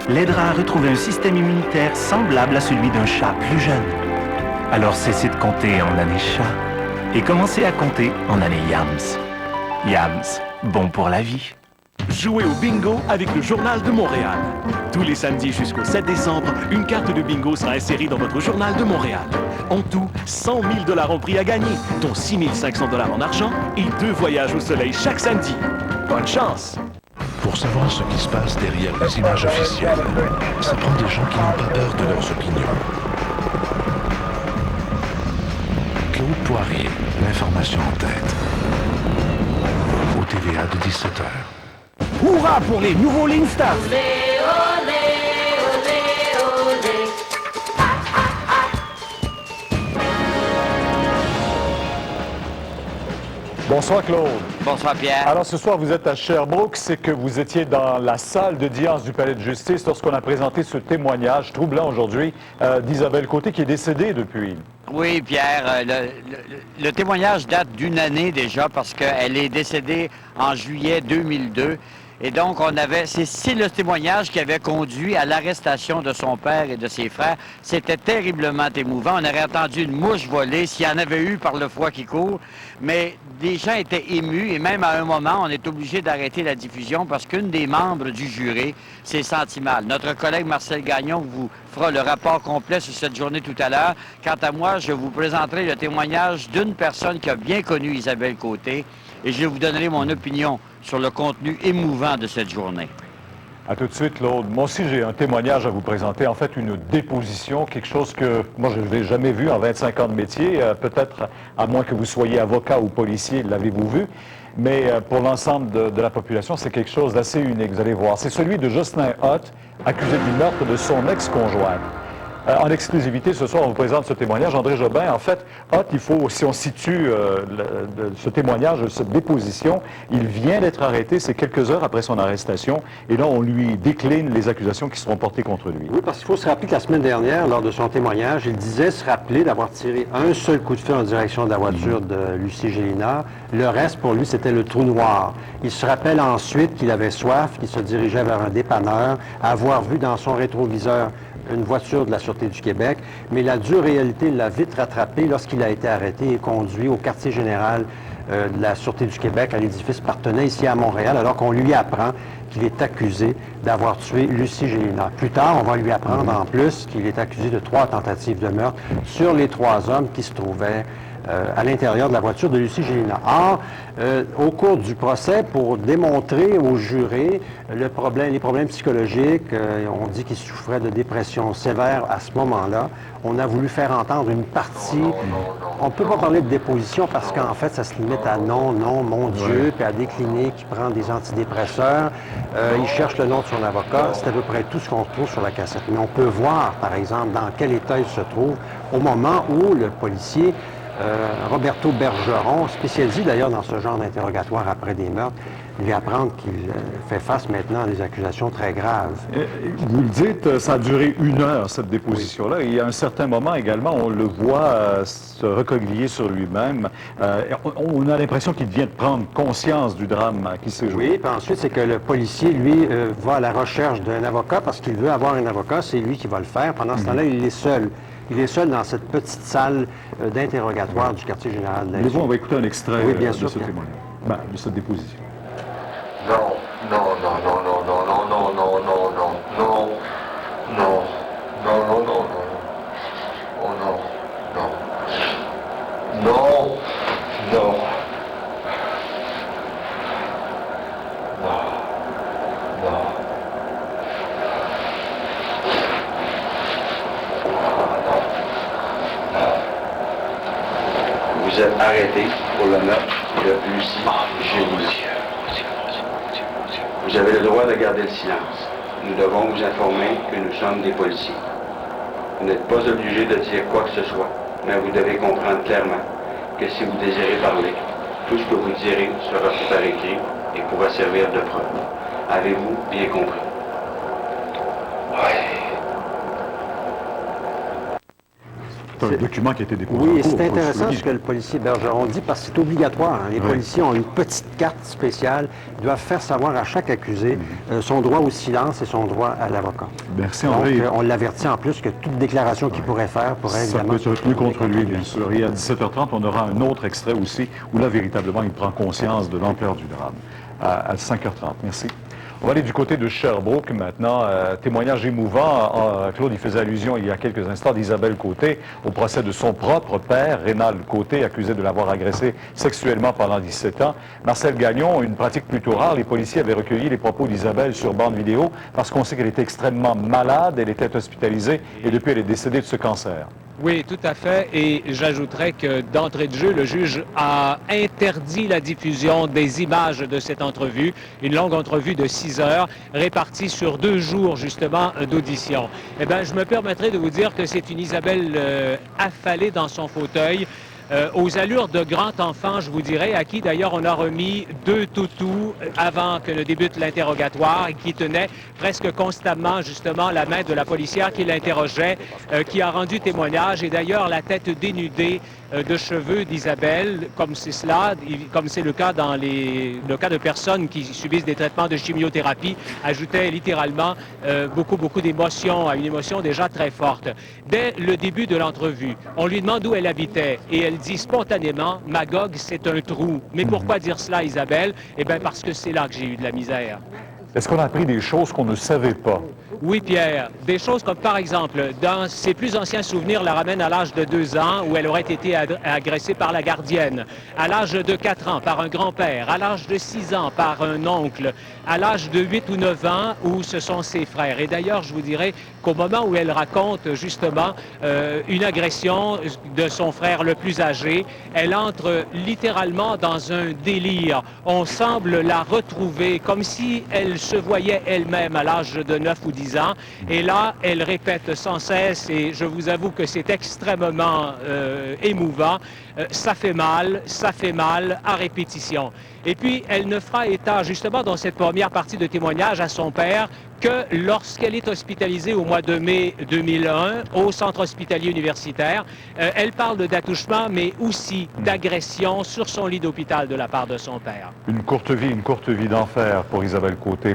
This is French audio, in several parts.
l'aidera à retrouver un système immunitaire semblable à celui d'un chat plus jeune. Alors cessez de compter en années chat et commencez à compter en années Yams. Yams, bon pour la vie. Jouez au bingo avec le Journal de Montréal. Tous les samedis jusqu'au 7 décembre, une carte de bingo sera insérée dans votre Journal de Montréal. En tout, 100 000 $ en prix à gagner, dont 6 500 $ en argent et 2 voyages au soleil chaque samedi. Bonne chance! Pour savoir ce qui se passe derrière les images officielles, ça prend des gens qui n'ont pas peur de leurs opinions. Claude Poirier, l'information en tête. Au TVA de 17h. Hurrah pour les nouveaux Linstaff! Bonsoir Claude. Bonsoir Pierre. Alors ce soir vous êtes à Sherbrooke, c'est que vous étiez dans la salle d'audience du Palais de justice lorsqu'on a présenté ce témoignage troublant aujourd'hui d'Isabelle Côté qui est décédée depuis. Oui Pierre, le témoignage date d'une année déjà parce qu'elle est décédée en juillet 2002. Et donc, c'est le témoignage qui avait conduit à l'arrestation de son père et de ses frères. C'était terriblement émouvant. On aurait entendu une mouche voler s'il y en avait eu par le froid qui court. Mais des gens étaient émus et même à un moment, on est obligé d'arrêter la diffusion parce qu'une des membres du jury s'est sentie mal. Notre collègue Marcel Gagnon vous fera le rapport complet sur cette journée tout à l'heure. Quant à moi, je vous présenterai le témoignage d'une personne qui a bien connu Isabelle Côté et je vous donnerai mon opinion sur le contenu émouvant de cette journée. À tout de suite, Claude. Moi aussi, j'ai un témoignage à vous présenter. En fait, une déposition, quelque chose que moi, je n'avais jamais vu en 25 ans de métier. Peut-être, à moins que vous soyez avocat ou policier, l'avez-vous vu. Mais pour l'ensemble de la population, c'est quelque chose d'assez unique, vous allez voir. C'est celui de Jocelyn Hott, accusé du meurtre de son ex-conjointe. En exclusivité, ce soir, on vous présente ce témoignage. André Jobin, en fait, Hott, il faut, si on situe ce témoignage, cette déposition, il vient d'être arrêté, c'est quelques heures après son arrestation, et là, on lui décline les accusations qui seront portées contre lui. Oui, parce qu'il faut se rappeler que la semaine dernière, lors de son témoignage, il disait se rappeler d'avoir tiré un seul coup de feu en direction de la voiture de Lucie Gélinas. Le reste, pour lui, c'était le trou noir. Il se rappelle ensuite qu'il avait soif, qu'il se dirigeait vers un dépanneur, avoir vu dans son rétroviseur une voiture de la Sûreté du Québec, mais la dure réalité l'a vite rattrapé lorsqu'il a été arrêté et conduit au quartier général de la Sûreté du Québec à l'édifice Partenay, ici à Montréal, alors qu'on lui apprend qu'il est accusé d'avoir tué Lucie Gélinas. Plus tard, on va lui apprendre en plus qu'il est accusé de 3 tentatives de meurtre sur les 3 hommes qui se trouvaient à l'intérieur de la voiture de Lucie Gélinas. Or, au cours du procès, pour démontrer aux jurés les problèmes psychologiques, on dit qu'il souffrait de dépression sévère à ce moment-là, on a voulu faire entendre une partie. On ne peut pas parler de déposition parce qu'en fait, ça se limite à non, mon Dieu, puis à décliner qu'il prend des antidépresseurs. Il cherche le nom de son avocat. C'est à peu près tout ce qu'on trouve sur la cassette. Mais on peut voir, par exemple, dans quel état il se trouve au moment où le policier Roberto Bergeron, spécialisé d'ailleurs dans ce genre d'interrogatoire après des meurtres, lui apprendre qu'il fait face maintenant à des accusations très graves. Vous le dites, ça a duré 1 heure, cette déposition-là. Et à un certain moment également, on le voit se recroqueviller sur lui-même. On a l'impression qu'il vient de prendre conscience du drame qui s'est joué. Oui, puis ensuite, c'est que le policier, lui, va à la recherche d'un avocat parce qu'il veut avoir un avocat. C'est lui qui va le faire. Pendant ce temps-là, il est seul. Il est seul dans cette petite salle d'interrogatoire du quartier général de Voulez-vous, on va écouter un extrait bien de sûr, ce témoignage, de cette déposition. Non, non, non, non, non, non, non, non, non, non, non, non, non, non, non, non, oh non, non, non, non, non. Vous êtes arrêté pour le meurtre de Lucie Gélinas. Vous avez le droit de garder le silence. Nous devons vous informer que nous sommes des policiers. Vous n'êtes pas obligé de dire quoi que ce soit, mais vous devez comprendre clairement que si vous désirez parler, tout ce que vous direz sera fait par écrit et pourra servir de preuve. Avez-vous bien compris? C'est un document qui a été déposé. Oui, et en cours, c'est intéressant faut le ce que le policier Bergeron dit, parce que c'est obligatoire. Hein. Les policiers ont une petite carte spéciale. Ils doivent faire savoir à chaque accusé son droit au silence et son droit à l'avocat. Merci, Donc, André. on l'avertit en plus que toute déclaration qu'il pourrait faire pourrait Ça évidemment... peut être retenu contre lui, bien sûr. Et à 17h30, on aura un autre extrait aussi, où là, véritablement, il prend conscience de l'ampleur du drame. À 5h30. Merci. On va aller du côté de Sherbrooke maintenant. Témoignage émouvant. Claude, il faisait allusion il y a quelques instants d'Isabelle Côté au procès de son propre père, Rénal Côté, accusé de l'avoir agressé sexuellement pendant 17 ans. Marcel Gagnon, une pratique plutôt rare, les policiers avaient recueilli les propos d'Isabelle sur bande vidéo parce qu'on sait qu'elle était extrêmement malade, elle était hospitalisée et depuis elle est décédée de ce cancer. Oui, tout à fait. Et j'ajouterais que d'entrée de jeu, le juge a interdit la diffusion des images de cette entrevue, une longue entrevue de 6 heures, répartie sur 2 jours justement d'audition. Eh bien, je me permettrai de vous dire que c'est une Isabelle affalée dans son fauteuil, aux allures de grand enfant, je vous dirais, à qui d'ailleurs on a remis 2 toutous avant que ne débute l'interrogatoire et qui tenait presque constamment justement la main de la policière qui l'interrogeait, qui a rendu témoignage et d'ailleurs la tête dénudée de cheveux d'Isabelle, comme c'est cela, comme c'est le cas dans le cas de personnes qui subissent des traitements de chimiothérapie, ajoutait littéralement beaucoup d'émotions, à une émotion déjà très forte. Dès le début de l'entrevue, on lui demande où elle habitait et elle dit spontanément « Magog, c'est un trou ». Mais pourquoi dire cela, Isabelle? Eh bien, parce que c'est là que j'ai eu de la misère. Est-ce qu'on a appris des choses qu'on ne savait pas? Oui, Pierre. Des choses comme, par exemple, dans ses plus anciens souvenirs, la ramène à l'âge de 2 ans, où elle aurait été agressée par la gardienne, à l'âge de 4 ans par un grand-père, à l'âge de 6 ans par un oncle, à l'âge de 8 ou 9 ans, où ce sont ses frères. Et d'ailleurs, je vous dirais qu'au moment où elle raconte, justement, une agression de son frère le plus âgé, elle entre littéralement dans un délire. On semble la retrouver comme si elle se voyait elle-même à l'âge de 9 ou 10 ans. Et là, elle répète sans cesse, et je vous avoue que c'est extrêmement émouvant, ça fait mal, à répétition. Et puis, elle ne fera état, justement, dans cette première partie de témoignage à son père, que lorsqu'elle est hospitalisée au mois de mai 2001 au centre hospitalier universitaire, elle parle d'attouchement, mais aussi d'agression sur son lit d'hôpital de la part de son père. Une courte vie d'enfer pour Isabelle Côté.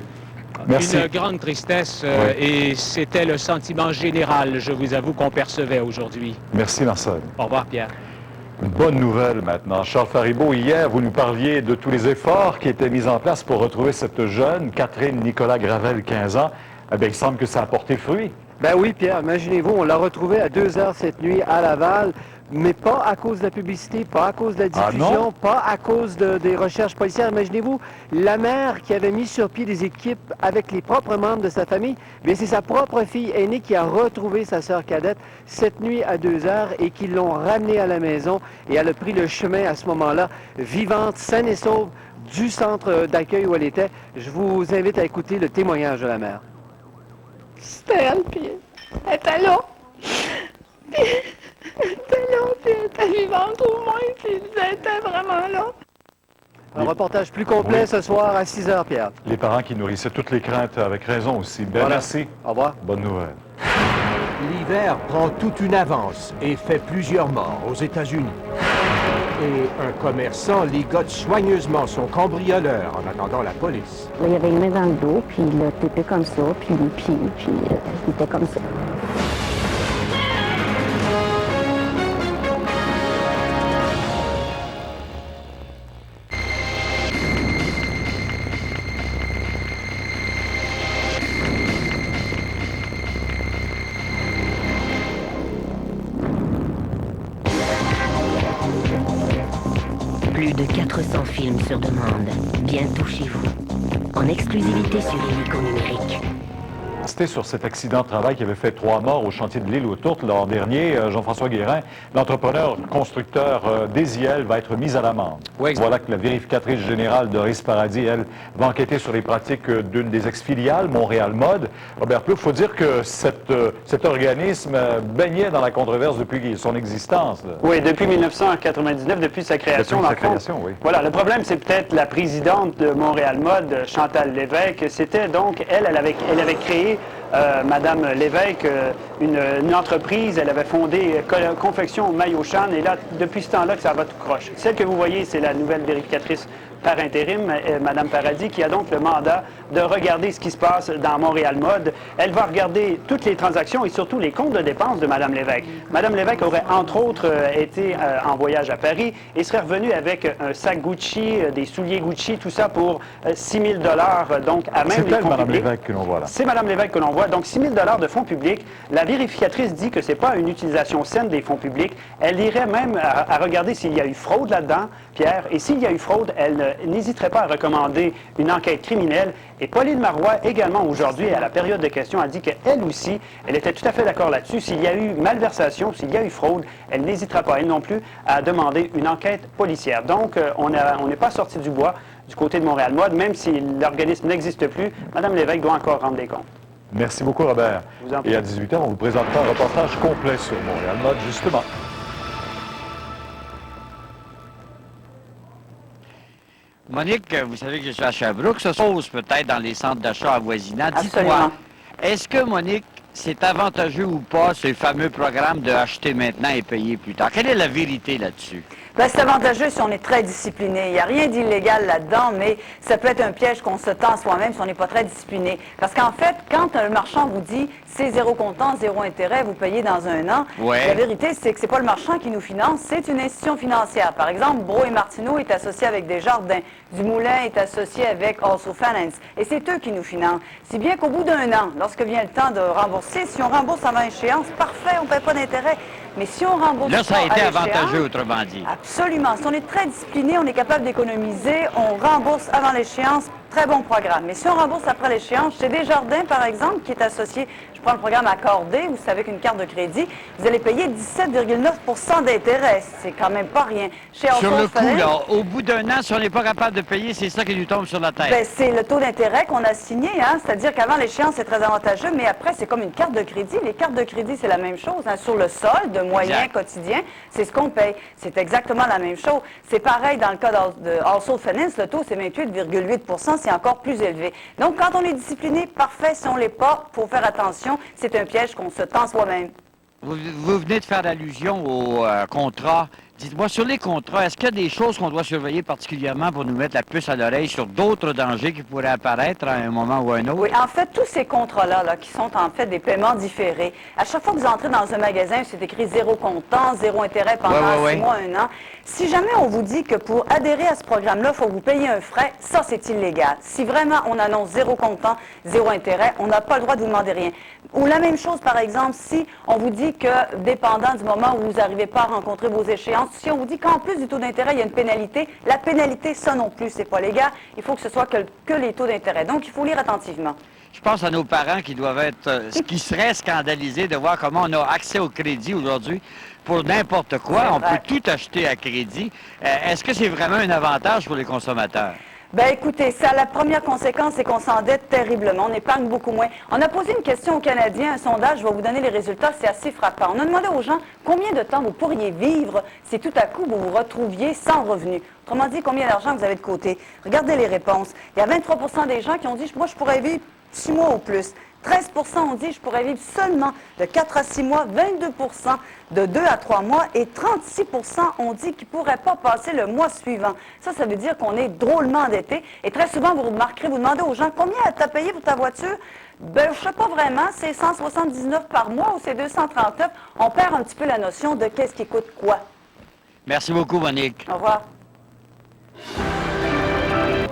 Merci. Une grande tristesse et c'était le sentiment général, je vous avoue, qu'on percevait aujourd'hui. Merci, Marcel. Au revoir, Pierre. Une bonne nouvelle maintenant. Charles Faribault, hier, vous nous parliez de tous les efforts qui étaient mis en place pour retrouver cette jeune Catherine Nicolas Gravel, 15 ans. Eh bien, il semble que ça a porté fruit. Ben oui, Pierre, imaginez-vous, on l'a retrouvée à 2 heures cette nuit à Laval, mais pas à cause de la publicité, pas à cause de la diffusion, pas à cause des recherches policières. Imaginez-vous, la mère qui avait mis sur pied des équipes avec les propres membres de sa famille, bien c'est sa propre fille aînée qui a retrouvé sa sœur cadette cette nuit à 2 heures et qui l'ont ramenée à la maison et elle a pris le chemin à ce moment-là, vivante, saine et sauve, du centre d'accueil où elle était. Je vous invite à écouter le témoignage de la mère. C'était elle, puis elle était là. Puis elle était là, puis elle était vivante au moins, puis elle était vraiment là. Un reportage plus complet ce soir à 6 heures, Pierre. Les parents qui nourrissaient toutes les craintes avec raison aussi. Ben, Voilà. merci. Au revoir. Bonne nouvelle. L'hiver prend toute une avance et fait plusieurs morts aux États-Unis. Et un commerçant ligote soigneusement son cambrioleur en attendant la police. Il y avait une main dans le dos, puis il l'a tapé comme ça, puis les pieds, puis il était comme ça. Plus de 400 films sur demande, bientôt chez vous. En exclusivité sur Illico Numérique. C'était sur cet accident de travail qui avait fait 3 morts au chantier de l'île aux Tourtes l'an dernier. Jean-François Guérin, l'entrepreneur constructeur d'Esiel va être mis à l'amende. Oui, voilà que la vérificatrice générale Doris Paradis, elle, va enquêter sur les pratiques d'une des ex-filiales, Montréal Mode. Robert Plouffe, il faut dire que cet organisme baignait dans la controverse depuis son existence. Là. Oui, depuis 1999, depuis sa création. Depuis sa création, oui. Voilà, le problème, c'est peut-être la présidente de Montréal Mode, Chantal Lévesque. C'était donc, elle avait créé Madame Lévesque, une entreprise. Elle avait fondé Confection Maillot Chan. Et là, depuis ce temps-là, que ça va tout croche. Celle que vous voyez, c'est la nouvelle vérificatrice par intérim, Mme Paradis, qui a donc le mandat de regarder ce qui se passe dans Montréal Mode. Elle va regarder toutes les transactions et surtout les comptes de dépenses de Mme Lévesque. Mme Lévesque aurait, entre autres, été en voyage à Paris et serait revenue avec un sac Gucci, des souliers Gucci, tout ça pour 6 000 $, donc à même les fonds Mme publics. Lévesque que l'on voit là. C'est Mme Lévesque que l'on voit. Donc 6 000 $ de fonds publics. La vérificatrice dit que ce n'est pas une utilisation saine des fonds publics. Elle irait même à regarder s'il y a eu fraude là-dedans, Pierre. Et s'il y a eu fraude, elle n'hésiterait pas à recommander une enquête criminelle. Et Pauline Marois, également aujourd'hui, à la période de questions, a dit qu'elle aussi, elle était tout à fait d'accord là-dessus. S'il y a eu malversation, s'il y a eu fraude, elle n'hésitera pas, elle non plus, à demander une enquête policière. Donc, on n'est pas sorti du bois du côté de Montréal Mode, même si l'organisme n'existe plus. Mme Lévesque doit encore rendre des comptes. Merci beaucoup, Robert. Et à 18h, on vous présentera un reportage complet sur Montréal Mode, justement. Monique, vous savez que je suis à Sherbrooke, ça se pose peut-être dans les centres d'achat avoisinants. Dites-moi, est-ce que, Monique, c'est avantageux ou pas, ce fameux programme de acheter maintenant et payer plus tard? Quelle est la vérité là-dessus? Ben, c'est avantageux si on est très discipliné. Il n'y a rien d'illégal là-dedans, mais ça peut être un piège qu'on se tend soi-même si on n'est pas très discipliné. Parce qu'en fait, quand un marchand vous dit c'est zéro comptant, zéro intérêt, vous payez dans un an, la vérité, c'est que c'est pas le marchand qui nous finance, c'est une institution financière. Par exemple, Bro et Martineau est associé avec Desjardins, Dumoulin est associé avec Also Finance, et c'est eux qui nous financent. Si bien qu'au bout d'un an, lorsque vient le temps de rembourser, si on rembourse avant échéance, parfait, on ne paie pas d'intérêt. Mais si on rembourse là, ça a été avantageux, autrement autrement dit. Absolument. Si on est très discipliné, on est capable d'économiser, on rembourse avant l'échéance, très bon programme. Mais si on rembourse après l'échéance, chez Desjardins, par exemple, qui est associé, je prends le programme accordé, vous savez qu'une carte de crédit, vous allez payer 17,9 % d'intérêt. C'est quand même pas rien. Chez sur le coup, là, au bout d'un an, si on n'est pas capable de payer, c'est ça qui nous tombe sur la tête. Ben, c'est le taux d'intérêt qu'on a signé, hein? C'est-à-dire qu'avant l'échéance, c'est très avantageux, mais après, c'est comme une carte de crédit. Les cartes de crédit, c'est la même chose. Hein? Sur le solde moyen quotidien, c'est ce qu'on paye. C'est exactement la même chose. C'est pareil dans le cas de Also Finance, le taux, c'est 28,8 %, c'est encore plus élevé. Donc, quand on est discipliné, parfait. Si on ne l'est pas, il faut faire attention. C'est un piège qu'on se tend soi-même. Vous venez de faire allusion au contrat. Dites-moi, sur les contrats, est-ce qu'il y a des choses qu'on doit surveiller particulièrement pour nous mettre la puce à l'oreille sur d'autres dangers qui pourraient apparaître à un moment ou à un autre? Oui, en fait, tous ces contrats-là, qui sont en fait des paiements différés, à chaque fois que vous entrez dans un magasin, c'est écrit zéro comptant, zéro intérêt pendant 6 mois, 1 an. Si jamais on vous dit que pour adhérer à ce programme-là, il faut que vous payiez un frais, ça, c'est illégal. Si vraiment on annonce zéro comptant, zéro intérêt, on n'a pas le droit de vous demander rien. Ou la même chose, par exemple, si on vous dit que, dépendant du moment où vous n'arrivez pas à rencontrer vos échéances, si on vous dit qu'en plus du taux d'intérêt, il y a une pénalité, la pénalité, ça non plus, c'est pas légal. Il faut que ce soit que les taux d'intérêt. Donc, il faut lire attentivement. Je pense à nos parents qui doivent être, qui seraient scandalisés de voir comment on a accès au crédit aujourd'hui pour n'importe quoi. On peut tout acheter à crédit. Est-ce que c'est vraiment un avantage pour les consommateurs? Ben écoutez, ça, la première conséquence, c'est qu'on s'endette terriblement, on épargne beaucoup moins. On a posé une question aux Canadiens, un sondage, je vais vous donner les résultats, c'est assez frappant. On a demandé aux gens combien de temps vous pourriez vivre si tout à coup vous vous retrouviez sans revenu. Autrement dit, combien d'argent vous avez de côté. Regardez les réponses. Il y a 23 % des gens qui ont dit, moi je pourrais vivre 6 mois ou plus. 13 % ont dit, je pourrais vivre seulement de 4 à 6 mois, 22 % de 2 à 3 mois et 36 % ont dit qu'ils ne pourraient pas passer le mois suivant. Ça veut dire qu'on est drôlement endetté. Et très souvent, vous remarquerez, vous demandez aux gens, combien tu as payé pour ta voiture? Ben, je ne sais pas vraiment, c'est 179 par mois ou c'est 239. On perd un petit peu la notion de qu'est-ce qui coûte quoi. Merci beaucoup, Monique. Au revoir.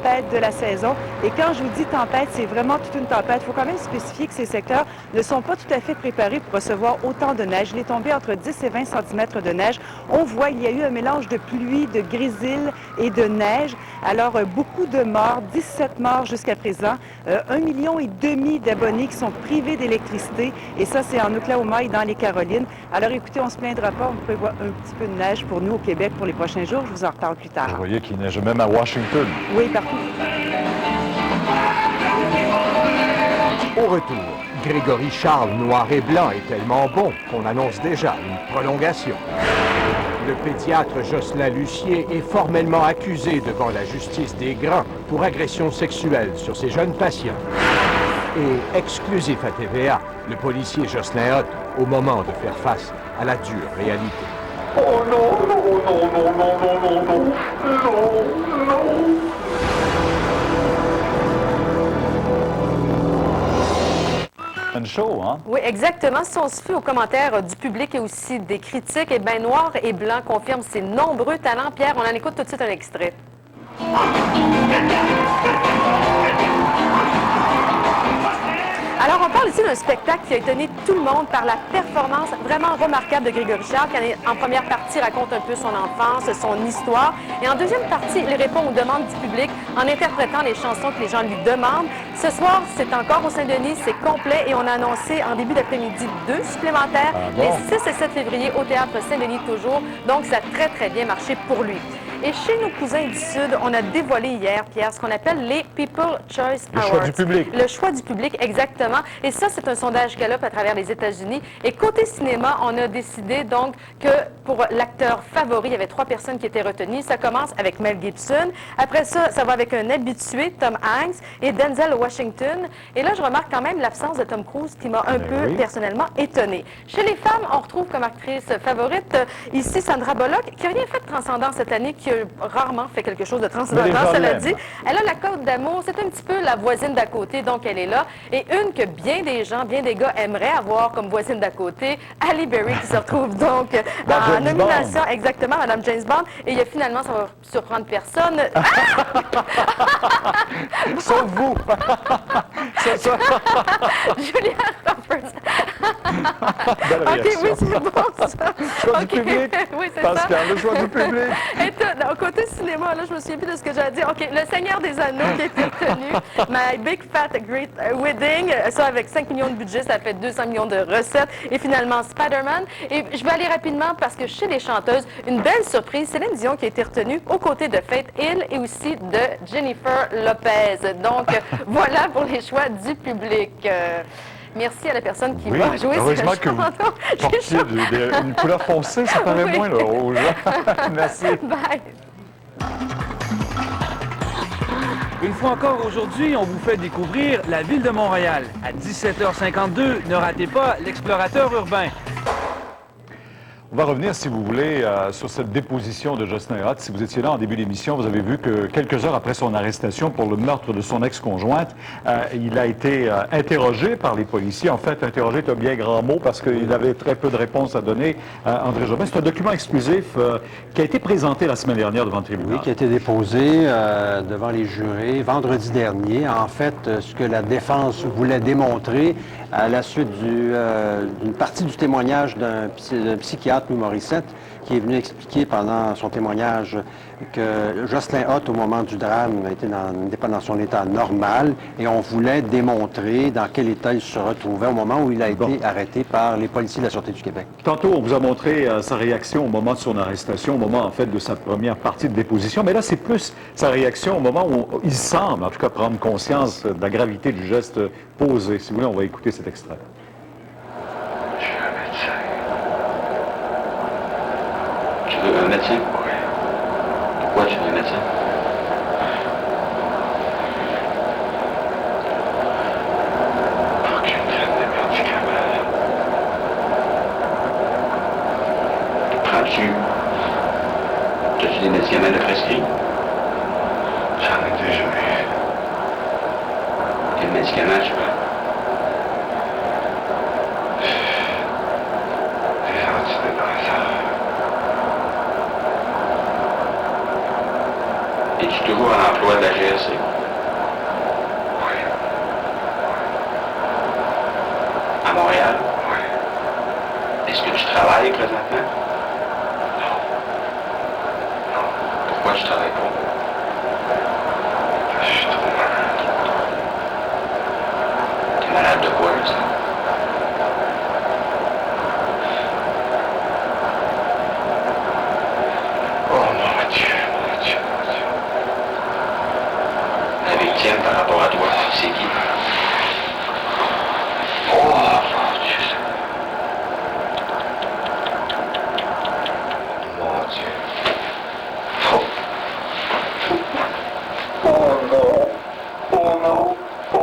Tempête de la saison. Et quand je vous dis tempête, c'est vraiment toute une tempête. Il faut quand même spécifier que ces secteurs ne sont pas tout à fait préparés pour recevoir autant de neige. Il est tombé entre 10 et 20 cm de neige. On voit, il y a eu un mélange de pluie, de grésil et de neige. Alors, beaucoup de morts, 17 morts jusqu'à présent. 1,5 million d'abonnés qui sont privés d'électricité. Et ça, c'est en Oklahoma et dans les Carolines. Alors, écoutez, on ne se plaindra pas. On prévoit un petit peu de neige pour nous au Québec pour les prochains jours. Je vous en reparle plus tard. Vous voyez qu'il neige même à Washington. Oui, partout. Au retour, Grégory Charles noir et blanc est tellement bon qu'on annonce déjà une prolongation. Le pédiatre Jocelyn Lucier est formellement accusé devant la justice des grands pour agression sexuelle sur ses jeunes patients. Et exclusif à TVA, le policier Jocelyn Hott, au moment de faire face à la dure réalité. Oh non, non, non, non, non, non, non, non, non, non. Un show, hein? Oui, exactement. Si on se fie aux commentaires du public et aussi des critiques, eh bien, Noir et Blanc confirme ses nombreux talents. Pierre, on en écoute tout de suite un extrait. Alors, on parle ici d'un spectacle qui a étonné tout le monde par la performance vraiment remarquable de Grégory Charles, qui en première partie raconte un peu son enfance, son histoire, et en deuxième partie, il répond aux demandes du public en interprétant les chansons que les gens lui demandent. Ce soir, c'est encore au Saint-Denis, c'est complet, et on a annoncé en début d'après-midi 2 supplémentaires, les 6 et 7 février au Théâtre Saint-Denis toujours, donc ça a très, très bien marché pour lui. Et chez nos cousins du Sud, on a dévoilé hier, Pierre, ce qu'on appelle les People Choice Awards. Le choix du public. Le choix du public, exactement. Et ça, c'est un sondage Gallup à travers les États-Unis. Et côté cinéma, on a décidé donc que pour l'acteur favori, il y avait 3 personnes qui étaient retenues. Ça commence avec Mel Gibson. Après ça, ça va avec un habitué, Tom Hanks, et Denzel Washington. Et là, je remarque quand même l'absence de Tom Cruise qui m'a un peu personnellement étonnée. Chez les femmes, on retrouve comme actrice favorite ici Sandra Bullock, qui n'a rien fait de transcendant cette année, qui a rarement fait quelque chose de transcendant, cela dit. Elle a la Côte d'Amour, c'est un petit peu la voisine d'à côté, donc elle est là. Et une que bien des gens, bien des gars aimeraient avoir comme voisine d'à côté, Halle Berry, qui se retrouve donc en nomination, exactement, Madame James Bond. Et il y a finalement, ça va surprendre personne. Sauf vous! Julia Roberts. OK, oui, c'est bon, ça. Choix du public. Oui, c'est Pascal, ça. le choix du public. Et côté cinéma, là, je me souviens plus de ce que j'ai dit. OK, Le Seigneur des Anneaux qui a été retenu. My Big Fat Great Wedding, ça avec 5 millions de budget, ça fait 200 millions de recettes. Et finalement, Spider-Man. Et je vais aller rapidement parce que chez les chanteuses, une belle surprise, Céline Dion qui a été retenue aux côtés de Faith Hill et aussi de Jennifer Lopez. Donc, voilà pour les choix du public. Merci à la personne qui va jouer heureusement ce que vous chanson. portiez une couleur foncée, ça paraît moins le rouge. Merci. Bye. Une fois encore aujourd'hui, on vous fait découvrir la ville de Montréal. À 17h52, ne ratez pas l'explorateur urbain. On va revenir, si vous voulez, sur cette déposition de Jocelyn Hott. Si vous étiez là en début d'émission, vous avez vu que quelques heures après son arrestation pour le meurtre de son ex-conjointe, il a été interrogé par les policiers. En fait, interrogé est un bien grand mot parce qu'il avait très peu de réponses à donner à André Jobin. C'est un document exclusif qui a été présenté la semaine dernière devant le tribunal. Oui, qui a été déposé devant les jurés vendredi dernier. En fait, ce que la défense voulait démontrer à la suite d'une partie du témoignage d'un psychiatre, Louis Morissette, qui est venu expliquer pendant son témoignage que Jocelyn Hott, au moment du drame, n'était pas dans son état normal et on voulait démontrer dans quel état il se retrouvait au moment où il a été arrêté par les policiers de la Sûreté du Québec. Tantôt, on vous a montré sa réaction au moment de son arrestation, au moment, en fait, de sa première partie de déposition, mais là, c'est plus sa réaction au moment où il semble, en tout cas, prendre conscience de la gravité du geste posé. Si vous voulez, on va écouter cet extrait. Tu veux un médecin? Oui. Pourquoi tu veux un médecin? Pour qu'il me prenne des médicaments. Prends-tu? As-tu des médicaments de prescrit? J'en ai déjà eu. Quel médicament tu prends? Des antidépresseurs. Es-tu toujours à l'emploi de la GRC? Oui. À Montréal? Oui. Est-ce que tu travailles présentement? Non. Non. Pourquoi tu travailles pas? Je suis trop malade. T'es malade de quoi, là, ça? Oh mon Dieu, mon Dieu, mon Dieu. La victime par rapport à toi, c'est qui? Oh mon Dieu. Mon Dieu. Oh. Oh non. Oh non. Oh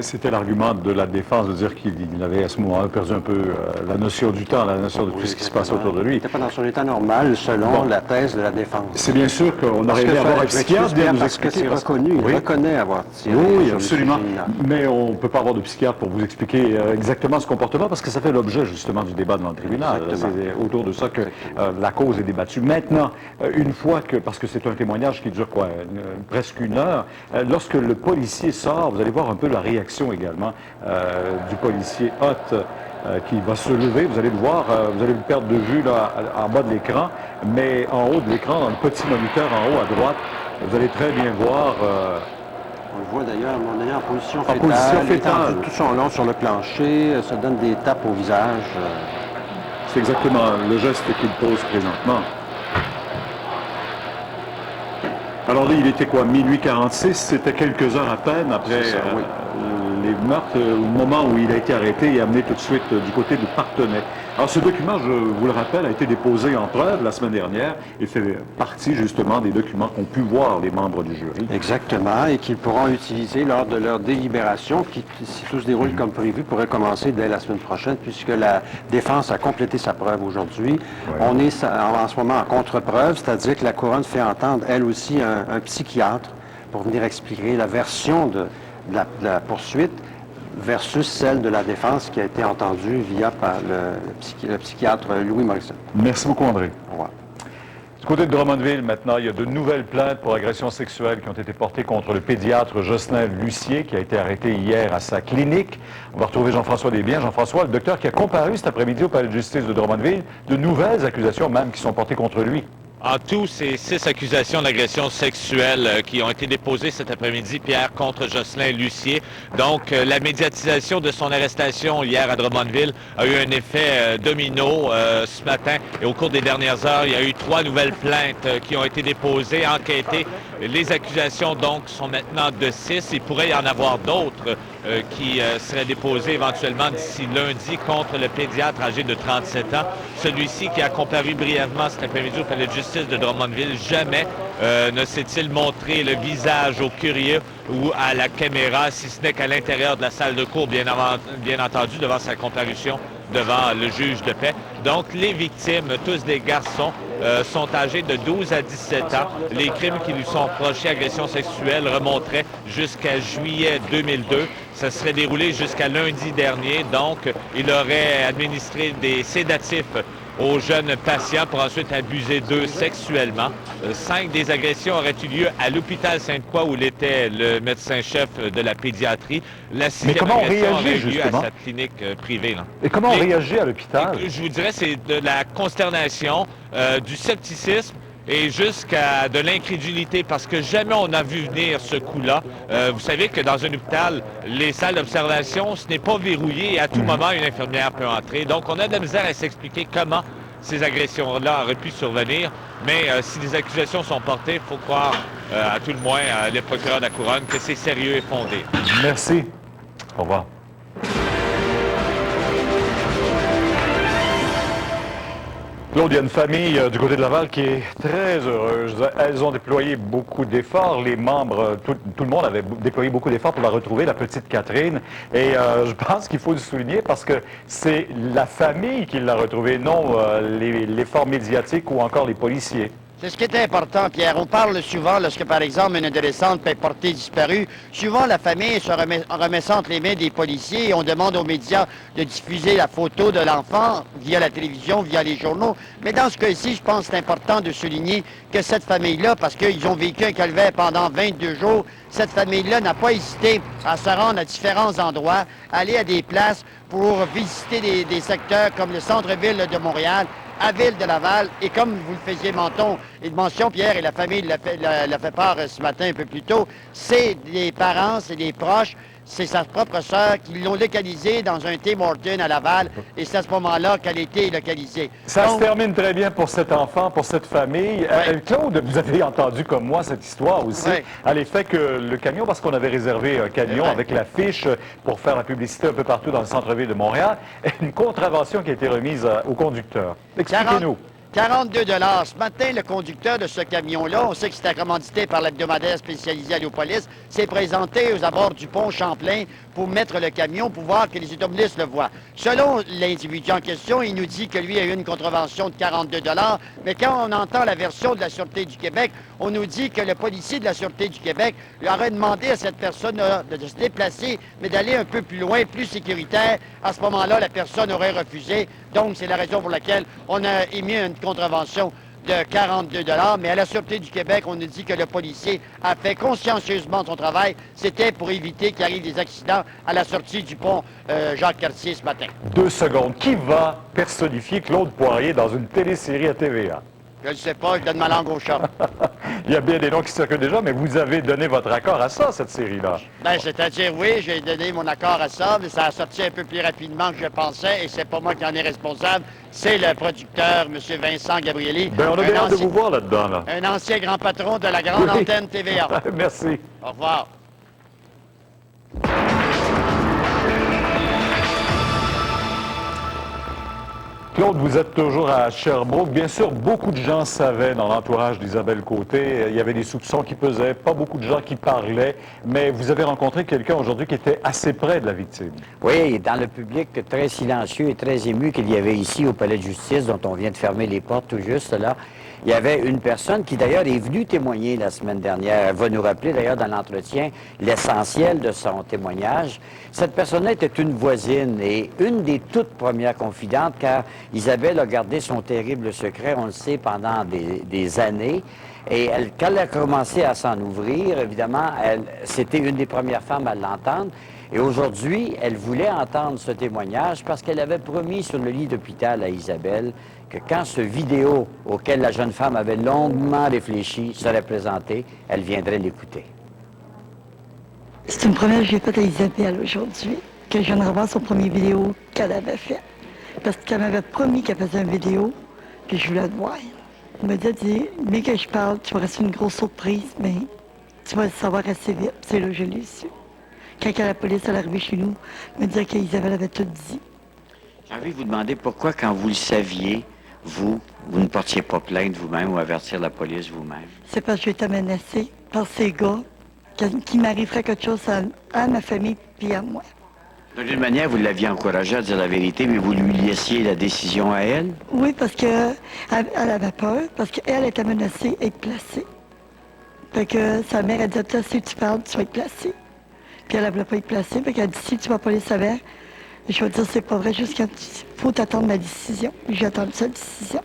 C'était l'argument de la défense de dire qu'il avait à ce moment-là perdu un peu la notion du temps, la notion de tout ce qui se passe autour de lui. Il n'était pas dans son état normal, selon la thèse de la défense. C'est bien sûr qu'on aurait aimé avoir un psychiatre bien nous expliquer. Parce que c'est reconnu, il reconnaît avoir tiré. Oui, absolument. Mais on ne peut pas avoir de psychiatre pour vous expliquer exactement ce comportement, parce que ça fait l'objet justement du débat devant le tribunal. C'est autour de ça que la cause est débattue. Maintenant, une fois que, parce que c'est un témoignage qui dure quoi, presque une heure, lorsque le policier sort, vous allez voir un peu la réaction également du policier Hott qui va se lever. Vous allez le voir, vous allez le perdre de vue là, en bas de l'écran, mais en haut de l'écran, dans le petit moniteur en haut à droite, vous allez très bien voir... On le voit d'ailleurs, en position fétale, tout son long sur le plancher, se donne des tapes au visage. C'est exactement le geste qu'il pose présentement. Alors là, il était quoi, minuit 46, c'était quelques heures à peine après les meurtres, au moment où il a été arrêté et amené tout de suite du côté de Parthenay. Alors ce document, je vous le rappelle, a été déposé en preuve la semaine dernière et fait partie justement des documents qu'ont pu voir les membres du jury. Exactement, et qu'ils pourront utiliser lors de leur délibération, qui, si tout se déroule comme prévu, pourrait commencer dès la semaine prochaine, puisque la défense a complété sa preuve aujourd'hui. Ouais. On est en ce moment en contre-preuve, c'est-à-dire que la couronne fait entendre, elle aussi, un psychiatre pour venir expliquer la version de la poursuite versus celle de la défense qui a été entendue via le psychiatre Louis Morrison. Merci beaucoup, André. Au revoir. Du côté de Drummondville, maintenant, il y a de nouvelles plaintes pour agression sexuelle qui ont été portées contre le pédiatre Jocelyn Lucier, qui a été arrêté hier à sa clinique. On va retrouver Jean-François Desbiens. Jean-François, le docteur qui a comparu cet après-midi au palais de justice de Drummondville, de nouvelles accusations même qui sont portées contre lui. En tout, c'est 6 accusations d'agression sexuelle qui ont été déposées cet après-midi, Pierre, contre Jocelyn Lucier. Donc, la médiatisation de son arrestation hier à Drummondville a eu un effet domino ce matin. Et au cours des dernières heures, il y a eu 3 nouvelles plaintes qui ont été déposées, enquêtées. Les accusations, donc, sont maintenant de 6. Il pourrait y en avoir d'autres qui seraient déposées éventuellement d'ici lundi contre le pédiatre âgé de 37 ans. Celui-ci qui a comparu brièvement cet après-midi au palais de justice de Drummondville. Jamais ne s'est-il montré le visage aux curieux ou à la caméra, si ce n'est qu'à l'intérieur de la salle de cour, bien entendu, devant sa comparution devant le juge de paix. Donc, les victimes, tous des garçons, sont âgés de 12 à 17 ans. Les crimes qui lui sont reprochés, agression sexuelle, remonteraient jusqu'à juillet 2002. Ça serait déroulé jusqu'à lundi dernier. Donc, il aurait administré des sédatifs aux jeunes patients pour ensuite abuser d'eux sexuellement. 5 des agressions auraient eu lieu à l'hôpital Sainte-Croix où il était le médecin-chef de la pédiatrie. La 6e agression aurait eu lieu à sa clinique privée. Là. Et comment on réagit à l'hôpital? Je vous dirais, c'est de la consternation, du scepticisme et jusqu'à de l'incrédulité, parce que jamais on a vu venir ce coup-là. Vous savez que dans un hôpital, les salles d'observation, ce n'est pas verrouillé et à tout moment, une infirmière peut entrer. Donc, on a de la misère à s'expliquer comment ces agressions-là auraient pu survenir. Mais si des accusations sont portées, il faut croire, à tout le moins, les procureurs de la Couronne, que c'est sérieux et fondé. Merci. Au revoir. Claude, il y a une famille du côté de Laval qui est très heureuse. Elles ont déployé beaucoup d'efforts. Les membres, tout le monde avait déployé beaucoup d'efforts pour la retrouver, la petite Catherine. Et je pense qu'il faut le souligner parce que c'est la famille qui l'a retrouvée, non l'effort médiatique ou encore les policiers. C'est ce qui est important, Pierre. On parle souvent, lorsque, par exemple, une adolescente est portée disparue, souvent la famille se remet entre les mains des policiers et on demande aux médias de diffuser la photo de l'enfant via la télévision, via les journaux. Mais dans ce cas-ci, je pense que c'est important de souligner que cette famille-là, parce qu'ils ont vécu un calvaire pendant 22 jours, cette famille-là n'a pas hésité à se rendre à différents endroits, aller à des places pour visiter des secteurs comme le centre-ville de Montréal, à Ville de Laval, et comme vous le faisiez mention, Pierre, et la famille l'a fait part ce matin un peu plus tôt, c'est des parents, c'est des proches, c'est sa propre sœur qui l'ont localisée dans un Tim Hortons à Laval, et c'est à ce moment-là qu'elle a été localisée. Ça se termine très bien pour cet enfant, pour cette famille. Claude, vous avez entendu comme moi cette histoire aussi, à l'effet que le camion, parce qu'on avait réservé un camion avec l'affiche pour faire la publicité un peu partout dans le centre-ville de Montréal, une contravention qui a été remise au conducteur. Expliquez-nous. 42 $. Ce matin, le conducteur de ce camion-là, on sait que c'était commandité par l'hebdomadaire spécialisé Allô-Police, s'est présenté aux abords du pont Champlain pour mettre le camion, pour voir que les automobilistes le voient. Selon l'individu en question, il nous dit que lui a eu une contravention de 42 $, mais quand on entend la version de la Sûreté du Québec, on nous dit que le policier de la Sûreté du Québec lui aurait demandé à cette personne-là de se déplacer, mais d'aller un peu plus loin, plus sécuritaire. À ce moment-là, la personne aurait refusé. Donc, c'est la raison pour laquelle on a émis une contravention de 42 $, mais à la Sûreté du Québec, on nous dit que le policier a fait consciencieusement son travail. C'était pour éviter qu'il arrive des accidents à la sortie du pont Jacques-Cartier ce matin. 2 secondes. Qui va personnifier Claude Poirier dans une télésérie à TVA? Je ne sais pas, je donne ma langue au chat. Il y a bien des noms qui circulent déjà, mais vous avez donné votre accord à ça, cette série-là. Bien, c'est-à-dire, oui, j'ai donné mon accord à ça, mais ça a sorti un peu plus rapidement que je pensais, et c'est pas moi qui en est responsable, c'est le producteur, M. Vincent Gabrielli. Bien, on a bien hâte de vous voir là-dedans, là. Un ancien grand patron de la grande antenne TVA. Merci. Au revoir. Claude, vous êtes toujours à Sherbrooke. Bien sûr, beaucoup de gens savaient dans l'entourage d'Isabelle Côté. Il y avait des soupçons qui pesaient, pas beaucoup de gens qui parlaient, mais vous avez rencontré quelqu'un aujourd'hui qui était assez près de la victime. Oui, dans le public très silencieux et très ému qu'il y avait ici au Palais de justice, dont on vient de fermer les portes tout juste là. Il y avait une personne qui d'ailleurs est venue témoigner la semaine dernière. Elle va nous rappeler d'ailleurs dans l'entretien l'essentiel de son témoignage. Cette personne-là était une voisine et une des toutes premières confidentes, car Isabelle a gardé son terrible secret, on le sait, pendant des années. Et quand elle a commencé à s'en ouvrir, évidemment, c'était une des premières femmes à l'entendre. Et aujourd'hui, elle voulait entendre ce témoignage parce qu'elle avait promis sur le lit d'hôpital à Isabelle que quand ce vidéo auquel la jeune femme avait longuement réfléchi serait présenté, elle viendrait l'écouter. C'est une première que j'ai faite à Isabelle aujourd'hui, que je viens de revoir son premier vidéo qu'elle avait fait. Parce qu'elle m'avait promis qu'elle faisait une vidéo, que je voulais le voir. Elle m'a dit, mais que je parle, tu vas rester une grosse surprise, mais tu vas le savoir assez vite. C'est là que je l'ai su. Quand la police est arrivée chez nous, elle me disait qu'Isabelle avait tout dit. J'ai envie de vous demander pourquoi, quand vous le saviez, vous ne portiez pas plainte vous-même ou avertir la police vous-même? C'est parce que j'ai été menacée par ces gars qui m'arriverait quelque chose à ma famille puis à moi. D'une manière, vous l'aviez encouragée à dire la vérité, mais vous lui laissiez la décision à elle? Oui, parce qu'elle avait peur, parce qu'elle était menacée et placée. Fait que sa mère a dit, toi, si tu parles, tu vas être placée. Puis elle ne voulait pas être placée, fait qu'elle a dit, si tu vas pas les savoir, je vais te dire, c'est pas vrai, jusqu'à il faut attendre ma décision. J'ai attendu sa décision.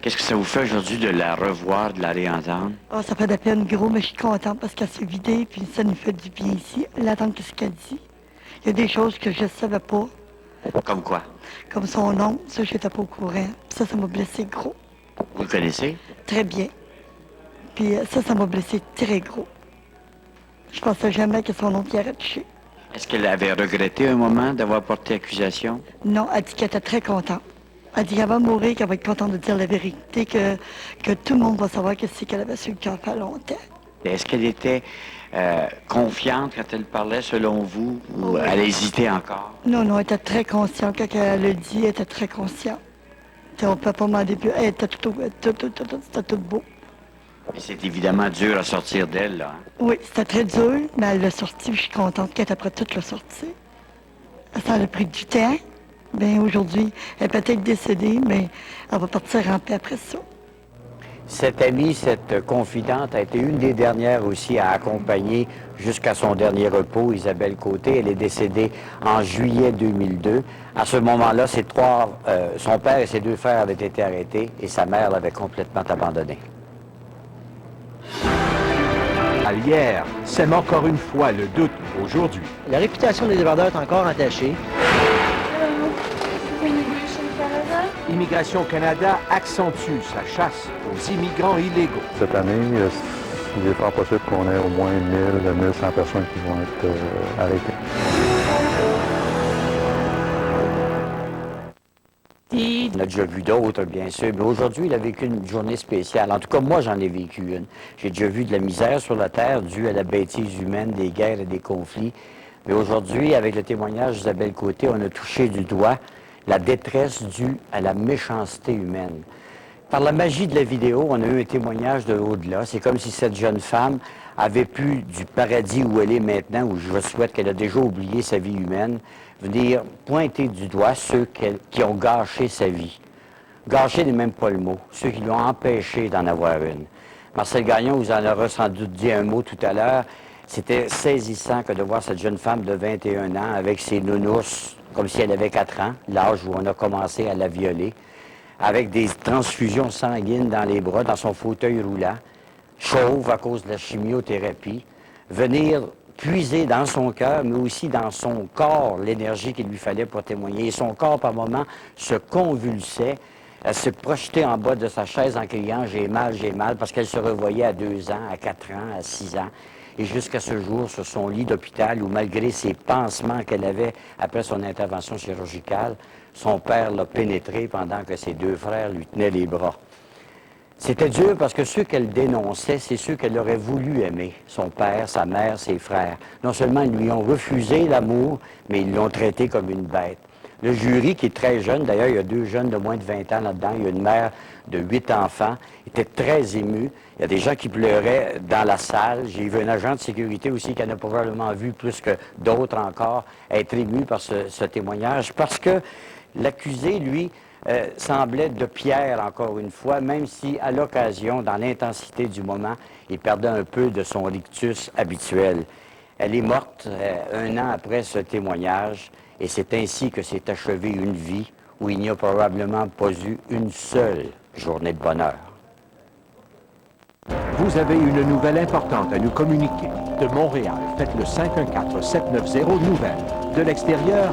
Qu'est-ce que ça vous fait aujourd'hui de la revoir, de la réentendre? Oh, ça fait de la peine gros, mais je suis contente parce qu'elle s'est vidée, puis ça nous fait du bien ici. L'attendre ce qu'elle dit. Il y a des choses que je ne savais pas. Comme quoi? Comme son nom, ça, je n'étais pas au courant. Ça m'a blessé gros. Vous le connaissez? Très bien. Puis ça m'a blessé très gros. Je pensais jamais que son nom viendrait toucher. Est-ce qu'elle avait regretté un moment d'avoir porté accusation? Non, elle dit qu'elle était très contente. Elle dit qu'elle va mourir, qu'elle va être contente de dire la vérité, que tout le monde va savoir que c'est qu'elle avait su le cœur pas longtemps. Est-ce qu'elle était confiante quand elle parlait, selon vous, ou elle hésitait encore? Non, elle était très consciente. Quand elle le dit, elle était très consciente. On ne peut pas demander plus. C'était tout beau. Et c'est évidemment dur à sortir d'elle, là. Oui, c'était très dur, mais elle l'a sorti. Je suis contente qu'elle, après tout, l'a sorti. Ça a pris du temps. Bien, aujourd'hui, elle est peut-être décédée, mais elle va partir en paix après ça. Cette amie, cette confidente, a été une des dernières aussi à accompagner jusqu'à son dernier repos, Isabelle Côté. Elle est décédée en juillet 2002. À ce moment-là, son père et ses deux frères avaient été arrêtés et sa mère l'avait complètement abandonné. Hier sème encore une fois le doute aujourd'hui. La réputation des débardeurs est encore entachée. Immigration Canada accentue sa chasse aux immigrants illégaux. Cette année, il est fort possible qu'on ait au moins 1 100 personnes qui vont être arrêtées. On a déjà vu d'autres, bien sûr, mais aujourd'hui, il a vécu une journée spéciale. En tout cas, moi, j'en ai vécu une. J'ai déjà vu de la misère sur la Terre due à la bêtise humaine, des guerres et des conflits. Mais aujourd'hui, avec le témoignage d'Isabelle Côté, on a touché du doigt la détresse due à la méchanceté humaine. Par la magie de la vidéo, on a eu un témoignage de au-delà. C'est comme si cette jeune femme avait pu, du paradis où elle est maintenant, où je souhaite qu'elle a déjà oublié sa vie humaine, venir pointer du doigt ceux qui ont gâché sa vie. Gâché n'est même pas le mot, ceux qui l'ont empêché d'en avoir une. Marcel Gagnon vous en aura sans doute dit un mot tout à l'heure. C'était saisissant que de voir cette jeune femme de 21 ans avec ses nounours, comme si elle avait 4 ans, l'âge où on a commencé à la violer, avec des transfusions sanguines dans les bras, dans son fauteuil roulant, chauve à cause de la chimiothérapie, venir puiser dans son cœur, mais aussi dans son corps, l'énergie qu'il lui fallait pour témoigner. Et son corps, par moments, se convulsait. Elle se projetait en bas de sa chaise en criant « j'ai mal, parce qu'elle se revoyait à 2 ans, à 4 ans, à 6 ans. Et jusqu'à ce jour, sur son lit d'hôpital, où malgré ses pansements qu'elle avait après son intervention chirurgicale, son père l'a pénétré pendant que ses 2 frères lui tenaient les bras. C'était dur parce que ceux qu'elle dénonçait, c'est ceux qu'elle aurait voulu aimer, son père, sa mère, ses frères. Non seulement ils lui ont refusé l'amour, mais ils l'ont traité comme une bête. Le jury, qui est très jeune, d'ailleurs, il y a 2 jeunes de moins de 20 ans là-dedans, il y a une mère de 8 enfants, était très ému. Il y a des gens qui pleuraient dans la salle. J'ai vu un agent de sécurité aussi qui en a probablement vu plus que d'autres encore être ému par ce témoignage, parce que l'accusé, lui, semblait de pierre, encore une fois, même si, à l'occasion, dans l'intensité du moment, il perdait un peu de son rictus habituel. Elle est morte 1 an après ce témoignage, et c'est ainsi que s'est achevée une vie où il n'y a probablement pas eu une seule journée de bonheur. Vous avez une nouvelle importante à nous communiquer. De Montréal, faites le 514-790-NOUVELLES. De l'extérieur,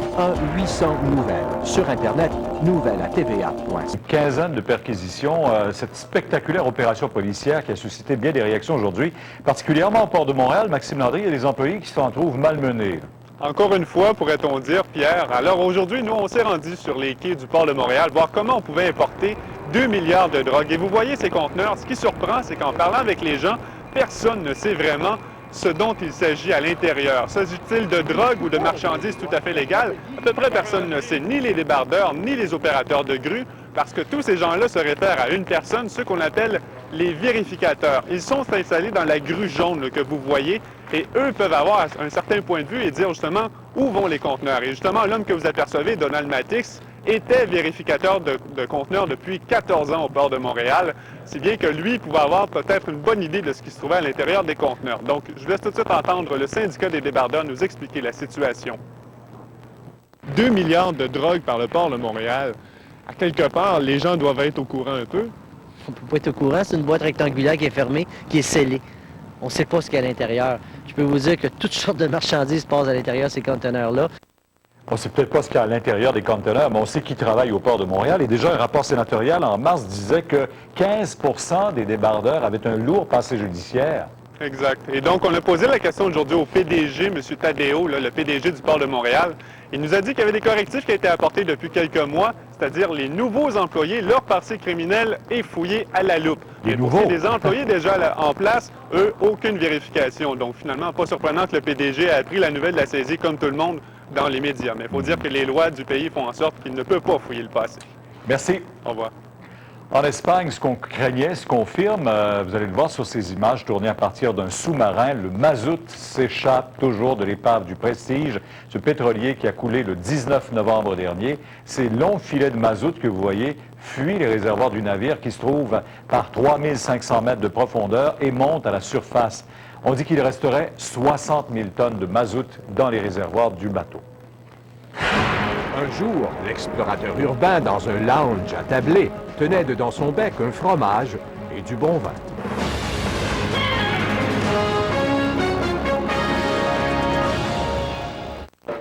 1-800-NOUVELLES. Sur Internet, nouvelles@tva.ca. Une quinzaine de perquisitions, cette spectaculaire opération policière qui a suscité bien des réactions aujourd'hui, particulièrement au port de Montréal. Maxime Landry, il y a des employés qui s'en trouvent malmenés. Encore une fois, pourrait-on dire, Pierre. Alors aujourd'hui, nous, on s'est rendu sur les quais du port de Montréal, voir comment on pouvait importer 2 milliards de drogue. Et vous voyez ces conteneurs, ce qui surprend, c'est qu'en parlant avec les gens, personne ne sait vraiment ce dont il s'agit à l'intérieur. S'agit-il de drogue ou de marchandises tout à fait légales? À peu près personne ne sait, ni les débardeurs, ni les opérateurs de grue, parce que tous ces gens-là se réfèrent à une personne, ceux qu'on appelle les vérificateurs. Ils sont installés dans la grue jaune là, que vous voyez, et eux peuvent avoir un certain point de vue et dire justement où vont les conteneurs. Et justement, l'homme que vous apercevez, Donald Matix, était vérificateur de conteneurs depuis 14 ans au port de Montréal, si bien que lui pouvait avoir peut-être une bonne idée de ce qui se trouvait à l'intérieur des conteneurs. Donc, je laisse tout de suite entendre le syndicat des débardeurs nous expliquer la situation. 2 milliards de drogue par le port de Montréal. À quelque part, les gens doivent être au courant un peu. On ne peut pas être au courant, c'est une boîte rectangulaire qui est fermée, qui est scellée. On ne sait pas ce qu'il y a à l'intérieur. Je peux vous dire que toutes sortes de marchandises passent à l'intérieur de ces conteneurs-là. On ne sait peut-être pas ce qu'il y a à l'intérieur des conteneurs, mais on sait qui travaille au port de Montréal. Et déjà, un rapport sénatorial en mars disait que 15 % des débardeurs avaient un lourd passé judiciaire. Exact. Et donc, on a posé la question aujourd'hui au PDG, M. Tadeo, le PDG du port de Montréal. Il nous a dit qu'il y avait des correctifs qui ont été apportés depuis quelques mois, c'est-à-dire les nouveaux employés, leur passé criminel est fouillé à la loupe. Et pour les employés déjà en place, eux, aucune vérification. Donc, finalement, pas surprenant que le PDG a appris la nouvelle de la saisie comme tout le monde dans les médias. Mais il faut dire que les lois du pays font en sorte qu'il ne peut pas fouiller le passé. Merci. Au revoir. En Espagne, ce qu'on craignait se confirme. Vous allez le voir sur ces images tournées à partir d'un sous-marin. Le mazout s'échappe toujours de l'épave du Prestige, ce pétrolier qui a coulé le 19 novembre dernier. Ces longs filets de mazout que vous voyez fuient les réservoirs du navire qui se trouve par 3500 mètres de profondeur et montent à la surface. On dit qu'il resterait 60 000 tonnes de mazout dans les réservoirs du bateau. Un jour, l'explorateur urbain, dans un lounge attablé, tenait dans son bec un fromage et du bon vin.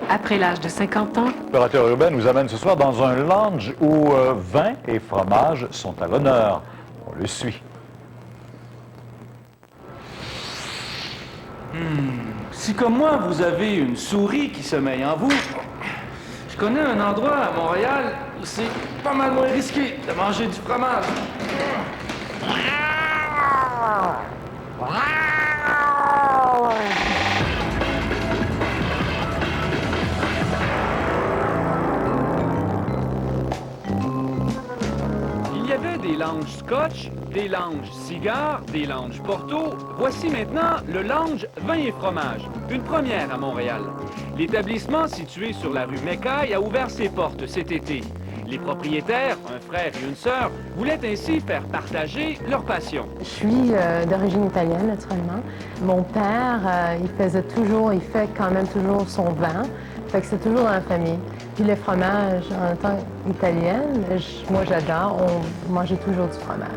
Après l'âge de 50 ans, L'explorateur urbain nous amène ce soir dans un lounge où vin et fromage sont à l'honneur. On le suit. Si comme moi, vous avez une souris qui sommeille en vous, je connais un endroit à Montréal où c'est pas mal moins risqué de manger du fromage. Il y avait des lounges scotch, des lounges cigares, des lounges porto. Voici maintenant le lounge vin et fromage, une première à Montréal. L'établissement situé sur la rue Mécaille a ouvert ses portes cet été. Les propriétaires, un frère et une sœur, voulaient ainsi faire partager leur passion. Je suis d'origine italienne, naturellement. Mon père, il fait quand même toujours son vin. Fait que c'est toujours dans la famille. Puis le fromage, en tant qu'italienne, moi j'adore, on mangeait toujours du fromage.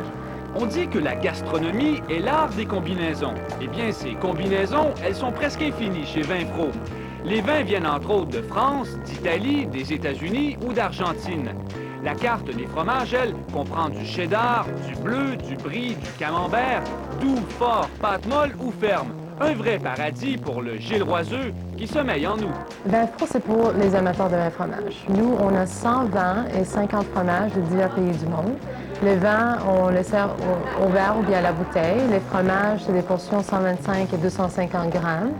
On dit que la gastronomie est l'art des combinaisons. Eh bien, ces combinaisons, elles sont presque infinies chez Vinpro. Les vins viennent entre autres de France, d'Italie, des États-Unis ou d'Argentine. La carte des fromages, elle, comprend du cheddar, du bleu, du brie, du camembert, doux, fort, pâte molle ou ferme. Un vrai paradis pour le gileroiseux qui sommeille en nous. Vinpro, c'est pour les amateurs de vin fromage. Nous, on a 100 vins et 50 fromages de divers pays du monde. Le vin, on le sert au verre ou bien à la bouteille. Les fromages, c'est des portions 125 et 250 grammes.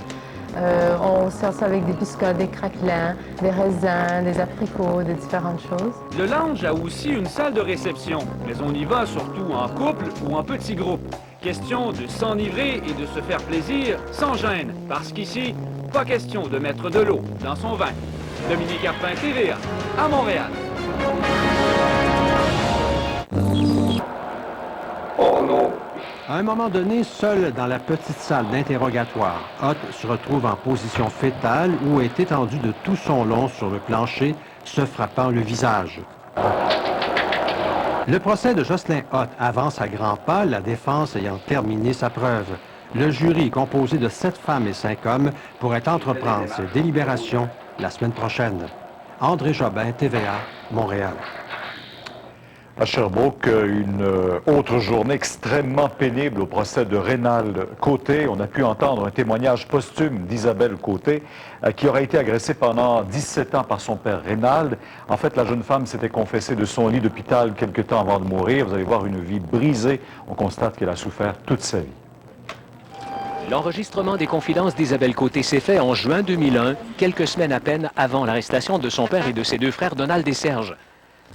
On sert ça avec des biscottes, des craquelins, des raisins, des abricots, des différentes choses. Le lounge a aussi une salle de réception, mais on y va surtout en couple ou en petit groupe. Question de s'enivrer et de se faire plaisir sans gêne, parce qu'ici, pas question de mettre de l'eau dans son vin. Dominique Carpin, TVA, à Montréal. Oh non! À un moment donné, seul dans la petite salle d'interrogatoire, Ott se retrouve en position fétale ou est étendu de tout son long sur le plancher, se frappant le visage. Le procès de Jocelyn Ott avance à grands pas, la défense ayant terminé sa preuve. Le jury, composé de 7 femmes et 5 hommes, pourrait entreprendre ses délibérations la semaine prochaine. André Jobin, TVA, Montréal. À Sherbrooke, une autre journée extrêmement pénible au procès de Rénald Côté. On a pu entendre un témoignage posthume d'Isabelle Côté, qui aurait été agressée pendant 17 ans par son père Rénald. En fait, la jeune femme s'était confessée de son lit d'hôpital quelque temps avant de mourir. Vous allez voir une vie brisée. On constate qu'elle a souffert toute sa vie. L'enregistrement des confidences d'Isabelle Côté s'est fait en juin 2001, quelques semaines à peine avant l'arrestation de son père et de ses 2 frères Donald et Serge.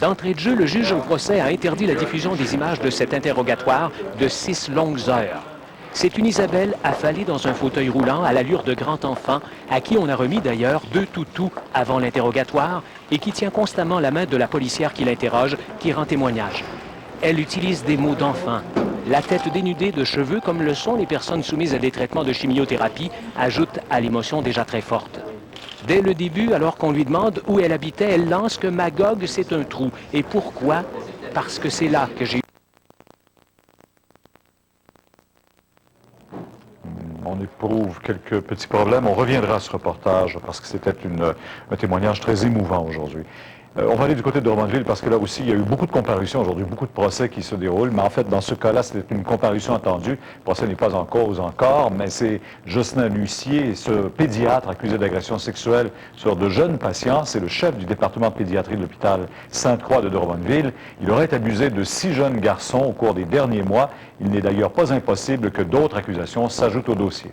D'entrée de jeu, le juge au procès a interdit la diffusion des images de cet interrogatoire de 6 longues heures. C'est une Isabelle affalée dans un fauteuil roulant à l'allure de grand enfant, à qui on a remis d'ailleurs 2 toutous avant l'interrogatoire et qui tient constamment la main de la policière qui l'interroge, qui rend témoignage. Elle utilise des mots d'enfant. La tête dénudée de cheveux, comme le sont les personnes soumises à des traitements de chimiothérapie, ajoute à l'émotion déjà très forte. Dès le début, alors qu'on lui demande où elle habitait, elle lance que Magog, c'est un trou. Et pourquoi? Parce que c'est là que j'ai... On éprouve quelques petits problèmes. On reviendra à ce reportage parce que c'était un témoignage très émouvant aujourd'hui. On va aller du côté de Drummondville parce que là aussi, il y a eu beaucoup de comparutions aujourd'hui, beaucoup de procès qui se déroulent. Mais en fait, dans ce cas-là, c'était une comparution attendue. Le procès n'est pas en cause encore, mais c'est Jocelyn Lucier, ce pédiatre accusé d'agression sexuelle sur de jeunes patients. C'est le chef du département de pédiatrie de l'hôpital Sainte-Croix de Drummondville. Il aurait abusé de 6 jeunes garçons au cours des derniers mois. Il n'est d'ailleurs pas impossible que d'autres accusations s'ajoutent au dossier.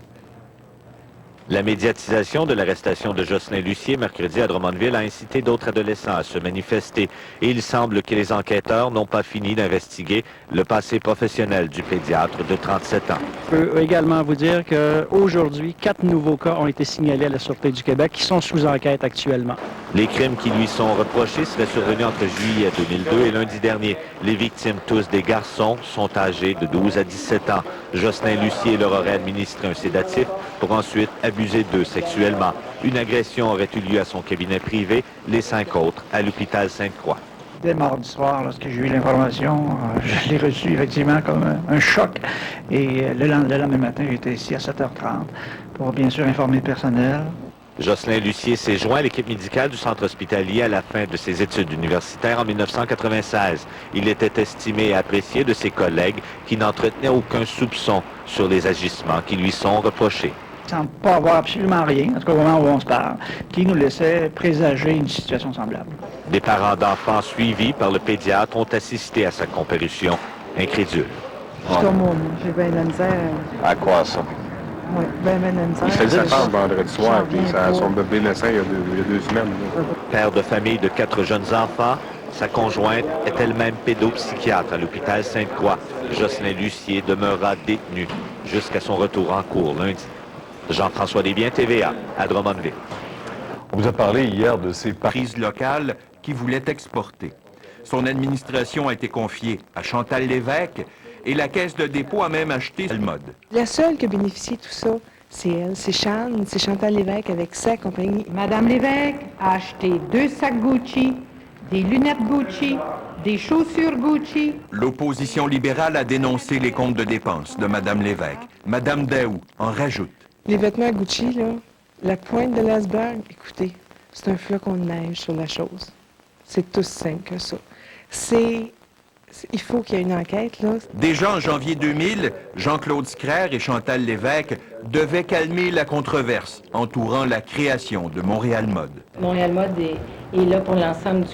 La médiatisation de l'arrestation de Jocelyn Lucier mercredi à Drummondville a incité d'autres adolescents à se manifester et il semble que les enquêteurs n'ont pas fini d'investiguer le passé professionnel du pédiatre de 37 ans. Je peux également vous dire qu'aujourd'hui, 4 nouveaux cas ont été signalés à la Sûreté du Québec qui sont sous enquête actuellement. Les crimes qui lui sont reprochés seraient survenus entre juillet 2002 et lundi dernier. Les victimes, tous des garçons, sont âgés de 12 à 17 ans. Jocelyn Lucier leur aurait administré un sédatif pour ensuite abuser d'eux sexuellement. Une agression aurait eu lieu à son cabinet privé, les 5 autres à l'hôpital Sainte-Croix. Dès mardi soir, lorsque j'ai eu l'information, je l'ai reçu effectivement comme un choc. Et le lendemain matin, j'étais ici à 7h30 pour bien sûr informer le personnel. Jocelyn Lucier s'est joint à l'équipe médicale du centre hospitalier à la fin de ses études universitaires en 1996. Il était estimé et apprécié de ses collègues qui n'entretenaient aucun soupçon sur les agissements qui lui sont reprochés. Il ne semble pas avoir absolument rien, en tout cas au moment où on se parle, qui nous laissait présager une situation semblable. Des parents d'enfants suivis par le pédiatre ont assisté à sa comparution, incrédules. Comme moi, j'ai bien de la misère. À quoi ça? Oui, bien de la misère. Il fait sa part vendredi soir, puis son bébé naissant il y a 2 semaines. Père de famille de 4 jeunes enfants, sa conjointe est elle-même pédopsychiatre à l'hôpital Sainte-Croix. Jocelyn Lucier demeurera détenu jusqu'à son retour en cours lundi. Jean-François Desbiens, TVA, à Drummondville. On vous a parlé hier de ces prises locales qui voulaient exporter. Son administration a été confiée à Chantal Lévesque et la Caisse de dépôt a même acheté le mode. La seule qui a bénéficié de tout ça, c'est elle, c'est Chantal Lévesque avec sa compagnie. Madame Lévesque a acheté 2 sacs Gucci, des lunettes Gucci, des chaussures Gucci. L'opposition libérale a dénoncé les comptes de dépenses de Madame Lévesque. Madame Daou en rajoute. Les vêtements Gucci, là, la pointe de l'iceberg, écoutez, c'est un flocon de neige sur la chose. C'est tout simple que ça. Il faut qu'il y ait une enquête, là. Déjà en janvier 2000, Jean-Claude Scrère et Chantal Lévesque devaient calmer la controverse entourant la création de Montréal Mode. Montréal Mode est là pour l'ensemble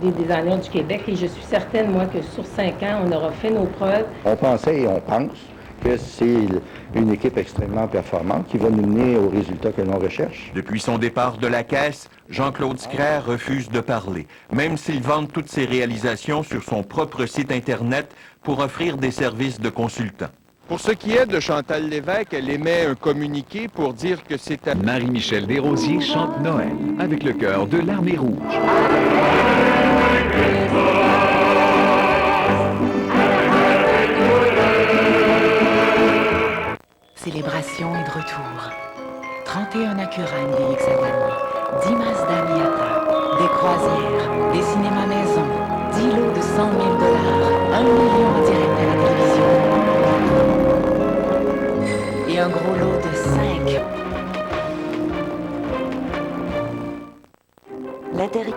des designers du Québec et je suis certaine, moi, que sur 5 ans, on aura fait nos preuves. On pensait et on pense que c'est une équipe extrêmement performante qui va nous mener aux résultats que l'on recherche. Depuis son départ de la Caisse, Jean-Claude Scrère refuse de parler, même s'il vante toutes ses réalisations sur son propre site Internet pour offrir des services de consultant. Pour ce qui est de Chantal Lévesque, elle émet un communiqué pour dire que c'est à... Marie-Michel Desrosiers chante Noël avec le chœur de l'Armée rouge. Célébration est de retour. 31 Acura MDX à 10 Mazda Miata, des croisières, des cinémas maison, 10 lots de 100 000 $, 1 million en direct à la télévision et un gros lot de 5. L'intérêt.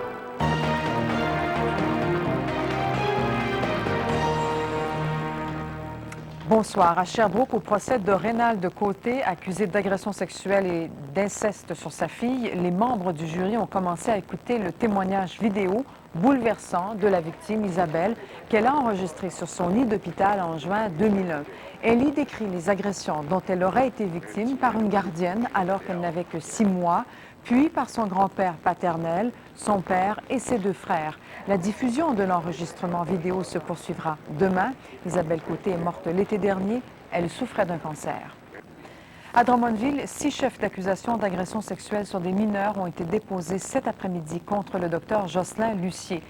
Bonsoir. À Sherbrooke, au procès de Rénal Côté, accusé d'agression sexuelle et d'inceste sur sa fille, les membres du jury ont commencé à écouter le témoignage vidéo bouleversant de la victime Isabelle qu'elle a enregistré sur son lit d'hôpital en juin 2001. Elle y décrit les agressions dont elle aurait été victime par une gardienne alors qu'elle n'avait que 6 mois, puis par son grand-père paternel, son père et ses 2 frères. La diffusion de l'enregistrement vidéo se poursuivra demain. Isabelle Côté est morte l'été dernier. Elle souffrait d'un cancer. À Drummondville, 6 chefs d'accusation d'agression sexuelle sur des mineurs ont été déposés cet après-midi contre le docteur Jocelyn Lucier.